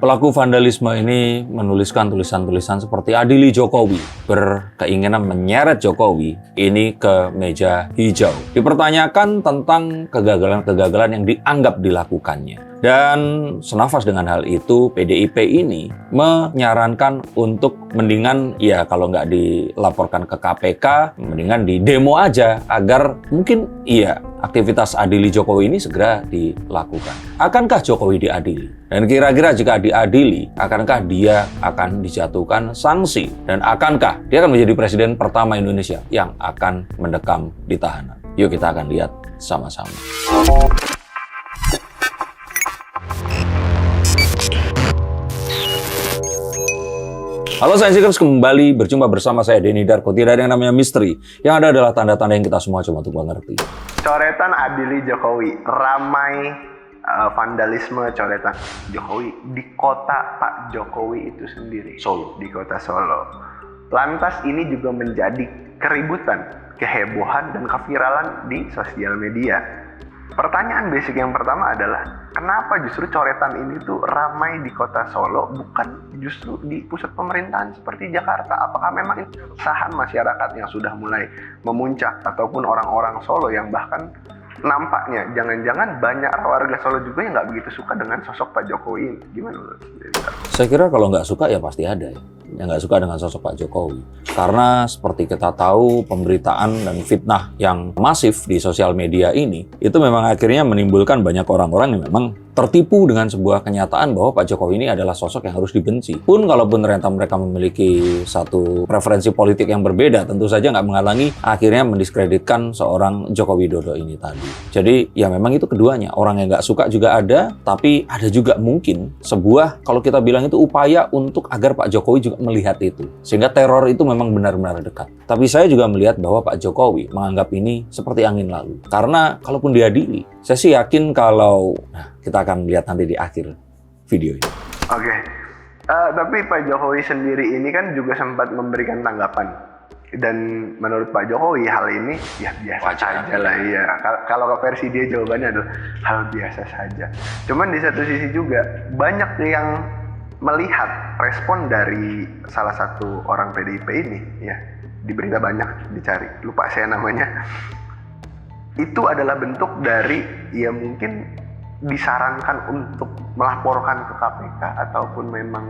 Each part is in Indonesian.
pelaku vandalisme ini menuliskan tulisan-tulisan seperti adili Jokowi, berkeinginan menyeret Jokowi ini ke meja hijau. Dipertanyakan tentang kegagalan-kegagalan yang dianggap dilakukannya. Dan senafas dengan hal itu, PDIP ini menyarankan untuk mendingan ya kalau nggak dilaporkan ke KPK, mendingan di demo aja agar mungkin iya aktivitas adili Jokowi ini segera dilakukan. Akankah Jokowi diadili? Dan kira-kira jika diadili, akankah dia akan dijatuhkan sanksi? Dan akankah dia akan menjadi presiden pertama Indonesia yang akan mendekam di tahanan? Yuk kita akan lihat sama-sama. Halo Sainsikers, kembali berjumpa bersama saya Denny Darko. Tidak ada yang namanya misteri, yang ada adalah tanda-tanda yang kita semua coba untuk mengerti. Coretan adili Jokowi, ramai vandalisme coretan Jokowi di kota Pak Jokowi itu sendiri, Solo, di kota Solo. Lantas ini juga menjadi keributan, kehebohan, dan keviralan di sosial media. Pertanyaan basic yang pertama adalah, kenapa justru coretan ini tuh ramai di kota Solo, bukan justru di pusat pemerintahan seperti Jakarta? Apakah memang itu keresahan masyarakat yang sudah mulai memuncak, ataupun orang-orang Solo yang bahkan nampaknya jangan-jangan banyak warga Solo juga yang nggak begitu suka dengan sosok Pak Jokowi ini? Gimana menurut Anda? Saya kira kalau nggak suka ya pasti ada ya, yang nggak suka dengan sosok Pak Jokowi. Karena seperti kita tahu, pemberitaan dan fitnah yang masif di sosial media ini, itu memang akhirnya menimbulkan banyak orang-orang yang memang tertipu dengan sebuah kenyataan bahwa Pak Jokowi ini adalah sosok yang harus dibenci. Pun kalaupun ternyata mereka memiliki satu preferensi politik yang berbeda, tentu saja nggak menghalangi akhirnya mendiskreditkan seorang Joko Widodo ini tadi. Jadi ya memang itu keduanya. Orang yang nggak suka juga ada, tapi ada juga mungkin sebuah, kalau kita bilang itu upaya untuk agar Pak Jokowi juga melihat itu. Sehingga teror itu memang benar-benar dekat. Tapi saya juga melihat bahwa Pak Jokowi menganggap ini seperti angin lalu. Karena kalaupun diadili, saya sih yakin kalau, kita akan lihat nanti di akhir video ini. Oke. Tapi Pak Jokowi sendiri ini kan juga sempat memberikan tanggapan. Dan menurut Pak Jokowi hal ini ya biasa saja lah ya. Kalau ke versi dia jawabannya adalah hal biasa saja. Cuman di satu sisi juga banyak yang melihat respon dari salah satu orang PDIP ini ya. Di berita banyak dicari, lupa saya namanya. Itu adalah bentuk dari ya mungkin disarankan untuk melaporkan ke KPK ataupun memang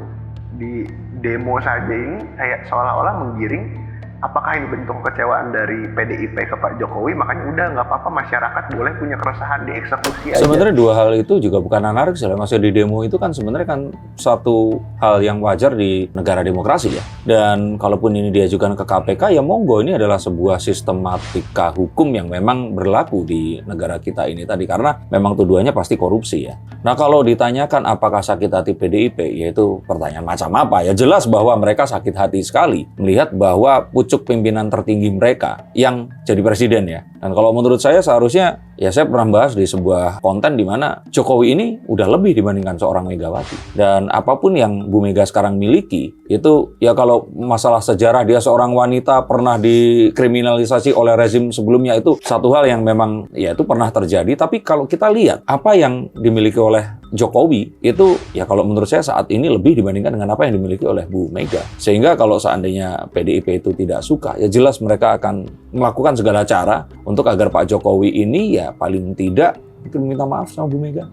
di demo saja ini kayak seolah-olah menggiring apakah ini bentuk kekecewaan dari PDIP ke Pak Jokowi, makanya udah nggak apa-apa masyarakat boleh punya keresahan dieksekusi aja. Sebenarnya dua hal itu juga bukan anarkis ya, maksudnya di demo itu kan sebenarnya kan satu hal yang wajar di negara demokrasi ya. Dan kalaupun ini diajukan ke KPK ya monggo, ini adalah sebuah sistematika hukum yang memang berlaku di negara kita ini tadi, karena memang tuduhannya pasti korupsi ya. Nah kalau ditanyakan apakah sakit hati PDIP, yaitu pertanyaan macam apa ya, jelas bahwa mereka sakit hati sekali melihat bahwa pucuk pimpinan tertinggi mereka yang jadi presiden ya. Dan kalau menurut saya seharusnya, ya saya pernah bahas di sebuah konten di mana Jokowi ini udah lebih dibandingkan seorang Megawati. Dan apapun yang Bu Mega sekarang miliki, itu ya kalau masalah sejarah dia seorang wanita pernah dikriminalisasi oleh rezim sebelumnya, itu satu hal yang memang ya itu pernah terjadi. Tapi kalau kita lihat apa yang dimiliki oleh Jokowi, itu ya kalau menurut saya saat ini lebih dibandingkan dengan apa yang dimiliki oleh Bu Mega. Sehingga kalau seandainya PDIP itu tidak suka, ya jelas mereka akan melakukan segala cara untuk agar Pak Jokowi ini ya paling tidak mungkin minta maaf sama Bu Mega.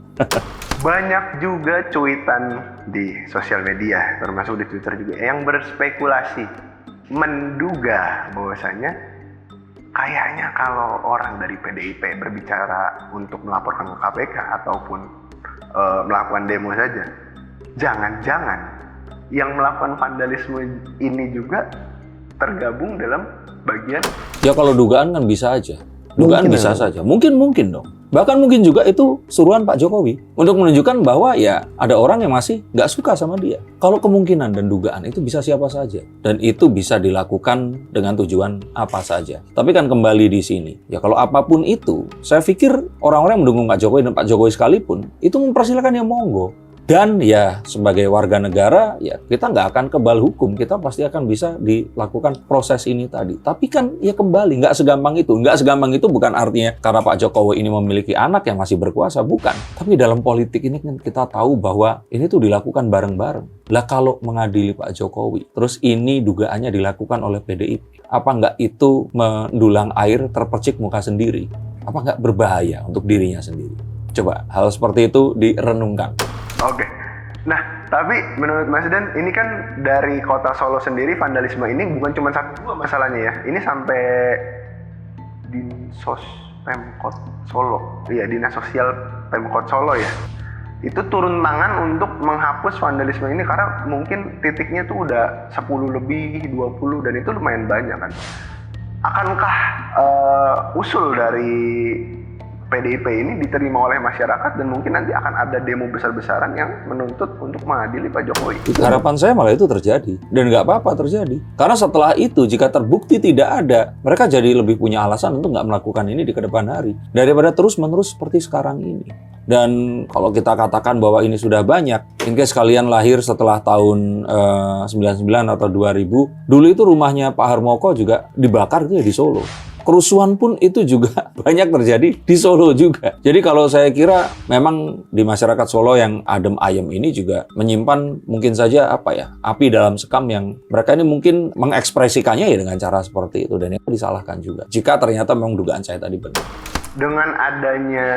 Banyak juga cuitan di sosial media, termasuk di Twitter juga, yang berspekulasi menduga bahwasanya kayaknya kalau orang dari PDIP berbicara untuk melaporkan ke KPK ataupun melakukan demo saja, jangan-jangan yang melakukan vandalisme ini juga tergabung dalam bagian. Ya kalau dugaan kan bisa aja. Dugaan mungkin bisa saja. Mungkin dong. Bahkan mungkin juga itu suruhan Pak Jokowi untuk menunjukkan bahwa ya ada orang yang masih nggak suka sama dia. Kalau kemungkinan dan dugaan itu bisa siapa saja. Dan itu bisa dilakukan dengan tujuan apa saja. Tapi kan kembali di sini. Ya kalau apapun itu, saya pikir orang-orang yang mendukung Pak Jokowi dan Pak Jokowi sekalipun, itu mempersilahkan yang monggo. Dan ya sebagai warga negara ya kita nggak akan kebal hukum, kita pasti akan bisa dilakukan proses ini tadi. Tapi kan ya kembali nggak segampang itu. Nggak segampang itu bukan artinya karena Pak Jokowi ini memiliki anak yang masih berkuasa, bukan. Tapi dalam politik ini kan kita tahu bahwa ini tuh dilakukan bareng-bareng. Lah kalau mengadili Pak Jokowi, terus ini dugaannya dilakukan oleh PDIP, apa nggak itu mendulang air terpercik muka sendiri? Apa nggak berbahaya untuk dirinya sendiri? Coba hal seperti itu direnungkan. Oke. Nah, tapi menurut Mas Dan, ini kan dari kota Solo sendiri vandalisme ini bukan cuma satu dua masalahnya ya. Ini sampai Dinsos Pemkot Solo. Iya, Dinas Sosial Pemkot Solo ya. Itu turun tangan untuk menghapus vandalisme ini karena mungkin titiknya tuh udah 10 lebih, 20 dan itu lumayan banyak kan. Akankah usul dari PDIP ini diterima oleh masyarakat dan mungkin nanti akan ada demo besar-besaran yang menuntut untuk mengadili Pak Jokowi? Harapan saya malah itu terjadi. Dan nggak apa-apa terjadi. Karena setelah itu, jika terbukti tidak ada, mereka jadi lebih punya alasan untuk nggak melakukan ini di kedepan hari. Daripada terus-menerus seperti sekarang ini. Dan kalau kita katakan bahwa ini sudah banyak, in case kalian lahir setelah tahun 99 atau 2000, dulu itu rumahnya Pak Harmoko juga dibakar gitu ya di Solo. Kerusuhan pun itu juga banyak terjadi di Solo juga. Jadi kalau saya kira memang di masyarakat Solo yang adem ayem ini juga menyimpan mungkin saja api dalam sekam yang mereka ini mungkin mengekspresikannya ya dengan cara seperti itu dan itu disalahkan juga. Jika ternyata memang dugaan saya tadi benar. Dengan adanya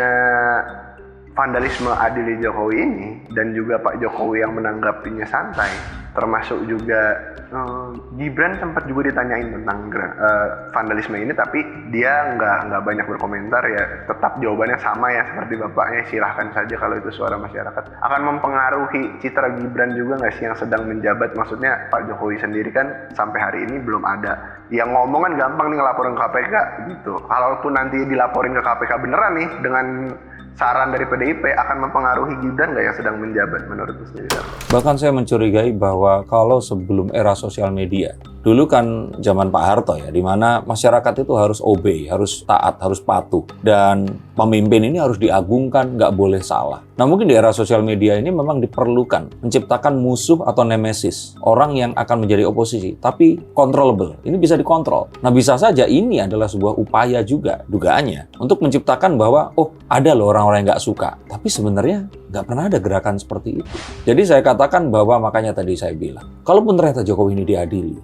vandalisme adili Jokowi ini dan juga Pak Jokowi yang menanggapinya santai, termasuk juga Gibran sempat juga ditanyain tentang vandalisme ini, tapi dia nggak banyak berkomentar ya, tetap jawabannya sama ya seperti bapaknya, silahkan saja kalau itu suara masyarakat. Akan mempengaruhi citra Gibran juga nggak sih yang sedang menjabat? Maksudnya Pak Jokowi sendiri kan sampai hari ini belum ada. Yang ngomong kan gampang nih ngelaporin ke KPK gitu. Kalaupun nanti dilaporin ke KPK beneran nih dengan saran dari PDIP, akan mempengaruhi Gibran nggak yang sedang menjabat menurut Mas sendiri? Bahkan saya mencurigai bahwa kalau sebelum era sosial media, dulu kan zaman Pak Harto ya, di mana masyarakat itu harus obey, harus taat, harus patuh. Dan pemimpin ini harus diagungkan, nggak boleh salah. Nah mungkin di era sosial media ini memang diperlukan menciptakan musuh atau nemesis, orang yang akan menjadi oposisi, tapi controllable. Ini bisa dikontrol. Nah bisa saja ini adalah sebuah upaya juga, dugaannya, untuk menciptakan bahwa, oh ada loh orang-orang yang nggak suka. Tapi sebenarnya nggak pernah ada gerakan seperti itu. Jadi saya katakan bahwa makanya tadi saya bilang, kalaupun ternyata Jokowi ini diadili,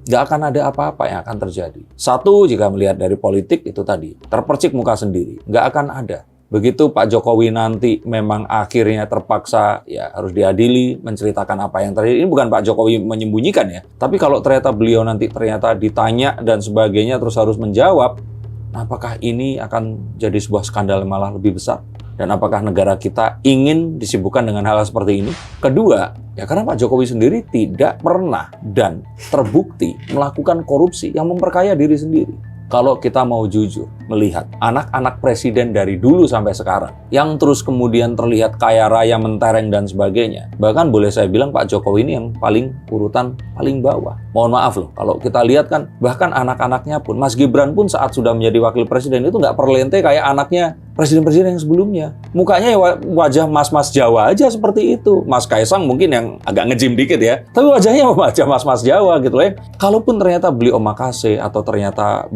nggak akan ada apa-apa yang akan terjadi. Satu, jika melihat dari politik itu tadi, terpercik muka sendiri, nggak akan ada. Begitu Pak Jokowi nanti memang akhirnya terpaksa ya harus diadili, menceritakan apa yang terjadi. Ini bukan Pak Jokowi menyembunyikan ya, tapi kalau ternyata beliau nanti ternyata ditanya dan sebagainya terus harus menjawab, apakah ini akan jadi sebuah skandal yang malah lebih besar? Dan apakah negara kita ingin disibukkan dengan hal seperti ini? Kedua, ya karena Pak Jokowi sendiri tidak pernah dan terbukti melakukan korupsi yang memperkaya diri sendiri. Kalau kita mau jujur melihat anak-anak presiden dari dulu sampai sekarang yang terus kemudian terlihat kaya raya, mentereng dan sebagainya, bahkan boleh saya bilang Pak Jokowi ini yang paling urutan paling bawah. Mohon maaf loh, kalau kita lihat kan bahkan anak-anaknya pun, Mas Gibran pun saat sudah menjadi wakil presiden itu nggak perlente kayak anaknya presiden-presiden yang sebelumnya. Mukanya ya wajah mas-mas Jawa aja seperti itu. Mas Kaisang mungkin yang agak nge-gym dikit ya, tapi wajahnya wajah mas-mas Jawa gitu loh ya. Kalaupun ternyata beli omakase atau ternyata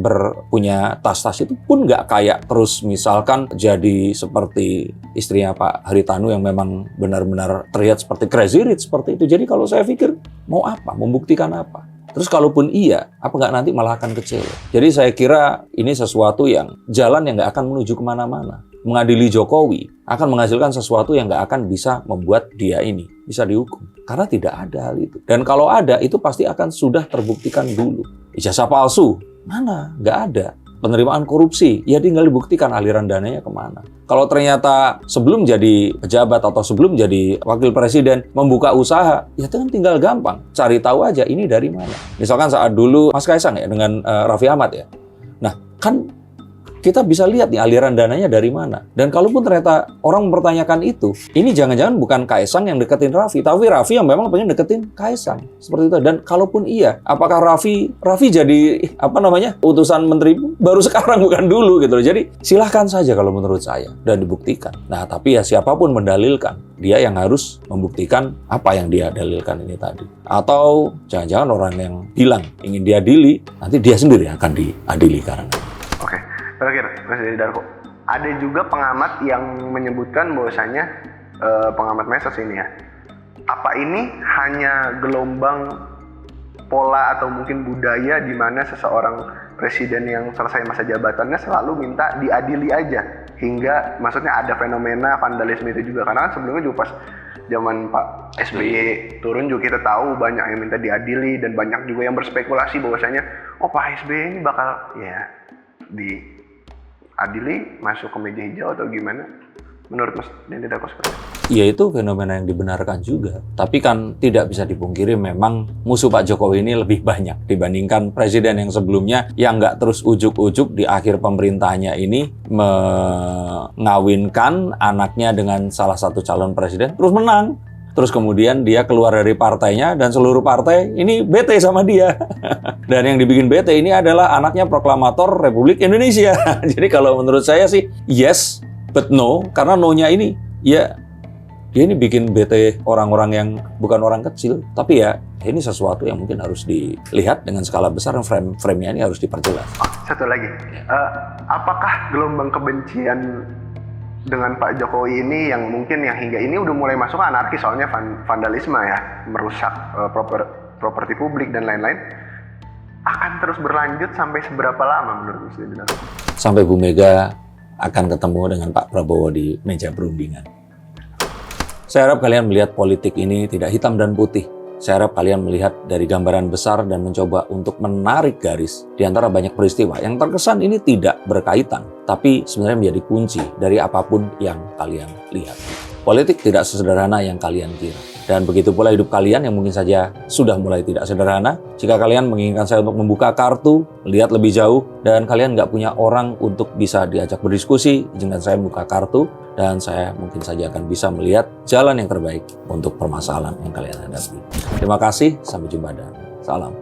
punya tas-tas itu pun nggak kayak terus misalkan jadi seperti istrinya Pak Haritanu yang memang benar-benar terlihat seperti crazy rich seperti itu. Jadi kalau saya pikir mau apa? Membuktikan apa? Terus kalaupun iya, apa nggak nanti malah akan kecewa? Jadi saya kira ini sesuatu yang jalan yang nggak akan menuju kemana-mana. Mengadili Jokowi akan menghasilkan sesuatu yang nggak akan bisa membuat dia ini bisa dihukum. Karena tidak ada hal itu. Dan kalau ada, itu pasti akan sudah terbuktikan dulu. Ijazah palsu, mana? Nggak ada. Penerimaan korupsi, ya tinggal dibuktikan aliran dananya kemana. Kalau ternyata sebelum jadi pejabat atau sebelum jadi wakil presiden membuka usaha, ya itu kan tinggal gampang. Cari tahu aja ini dari mana. Misalkan saat dulu Mas Kaisang ya dengan Raffi Ahmad ya. Nah kan kita bisa lihat nih aliran dananya dari mana. Dan kalaupun ternyata orang mempertanyakan itu, ini jangan-jangan bukan Kaisang yang deketin Raffi, tapi Raffi yang memang pengen deketin Kaisang. Seperti itu. Dan kalaupun iya, apakah Raffi jadi utusan menteri baru sekarang bukan dulu gitu loh. Jadi silahkan saja kalau menurut saya dan dibuktikan. Nah, tapi ya siapapun mendalilkan, dia yang harus membuktikan apa yang dia dalilkan ini tadi. Atau jangan-jangan orang yang bilang ingin diadili, nanti dia sendiri akan diadili karena. Oke, terakhir Mas Deddy Darko. Ada juga pengamat yang menyebutkan bahwasanya pengamat medsos ini ya. Apa ini hanya gelombang pola atau mungkin budaya di mana seseorang presiden yang selesai masa jabatannya selalu minta diadili aja, hingga maksudnya ada fenomena vandalisme itu juga, karena kan sebelumnya juga pas zaman Pak SBY turun juga kita tahu banyak yang minta diadili dan banyak juga yang berspekulasi bahwasanya Pak SBY ini bakal ya diadili masuk ke meja hijau atau gimana. Menurut Mas Deddy Darko seperti itu? Ya itu fenomena yang dibenarkan juga. Tapi kan tidak bisa dipungkiri memang musuh Pak Jokowi ini lebih banyak dibandingkan presiden yang sebelumnya yang nggak terus ujuk-ujuk di akhir pemerintahnya ini mengawinkan anaknya dengan salah satu calon presiden terus menang. Terus kemudian dia keluar dari partainya dan seluruh partai ini bete sama dia. Dan yang dibikin bete ini adalah anaknya proklamator Republik Indonesia. Jadi kalau menurut saya sih yes, but no, karena no-nya ini, ya dia ini bikin bete orang-orang yang bukan orang kecil. Tapi ya ini sesuatu yang mungkin harus dilihat dengan skala besar, dan frame-nya ini harus diperjelas. Satu lagi, apakah gelombang kebencian dengan Pak Jokowi ini yang mungkin yang hingga ini udah mulai masuk anarkis, soalnya vandalisme ya, merusak properti publik dan lain-lain, akan terus berlanjut sampai seberapa lama menurut Mas Deddy Darko? Sampai Bu Mega akan ketemu dengan Pak Prabowo di meja perundingan. Saya harap kalian melihat politik ini tidak hitam dan putih. Saya harap kalian melihat dari gambaran besar dan mencoba untuk menarik garis di antara banyak peristiwa yang terkesan ini tidak berkaitan, tapi sebenarnya menjadi kunci dari apapun yang kalian lihat. Politik tidak sesederhana yang kalian kira. Dan begitu pula hidup kalian yang mungkin saja sudah mulai tidak sederhana. Jika kalian menginginkan saya untuk membuka kartu, melihat lebih jauh, dan kalian nggak punya orang untuk bisa diajak berdiskusi, izinkan saya membuka kartu, dan saya mungkin saja akan bisa melihat jalan yang terbaik untuk permasalahan yang kalian hadapi. Terima kasih, sampai jumpa dan salam.